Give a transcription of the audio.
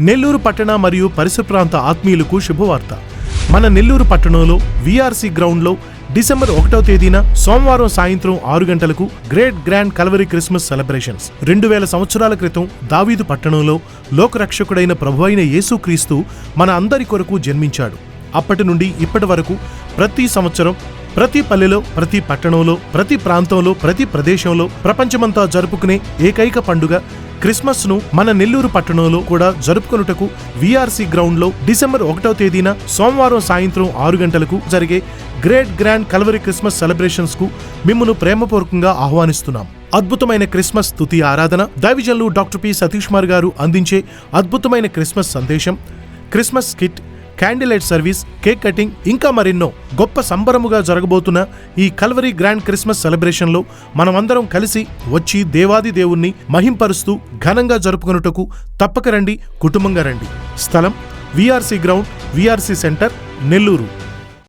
నెల్లూరు పట్టణ మరియు పరిసర ప్రాంత ఆత్మీయులకు శుభవార్త. మన నెల్లూరు పట్టణంలో విఆర్సి గ్రౌండ్లో డిసెంబర్ 1వ తేదీన సోమవారం సాయంత్రం 6 గంటలకు great grand Calvary Christmas celebrations. 2000 సంవత్సరాల క్రితం దావీదు పట్టణంలో లోకరక్షకుడైన ప్రభువైన యేసుక్రీస్తు మన అందరి కొరకు జన్మించాడు. అప్పటి నుండి ఇప్పటి వరకు ప్రతి సంవత్సరం ప్రతి పల్లెలో, ప్రతి పట్టణంలో, ప్రతి ప్రాంతంలో, ప్రతి ప్రదేశంలో ప్రపంచమంతా జరుపుకునే ఏకైక పండుగ క్రిస్మస్ ను మన నెల్లూరు పట్టణంలో కూడా జరుపుకొనుటకు విఆర్సి గ్రౌండ్ లో డిసెంబర్ 1వ తేదీన సోమవారం సాయంత్రం 6 గంటలకు జరిగే great grand Calvary Christmas celebrations కు మిమ్మును ప్రేమపూర్వకంగా ఆహ్వానిస్తున్నాం. అద్భుతమైన క్రిస్మస్ స్తుతి ఆరాధన, దైవజనులు డాక్టర్ పి సతీష్ కుమార్ గారు అందించే అద్భుతమైన క్రిస్మస్ సందేశం, Christmas kit, candle light service, cake cutting, ఇంకా మరెన్నో గొప్ప సంబరముగా జరగబోతున్న ఈ కల్వరీ గ్రాండ్ క్రిస్మస్ సెలబ్రేషన్ లో మనమందరం కలిసి వచ్చి దేవాది దేవుణ్ణి మహింపరుస్తూ ఘనంగా జరుపుకొనుటకు తప్పక రండి, కుటుంబంగా రండి. స్థలం VRC ground, VRC centre, Nellore.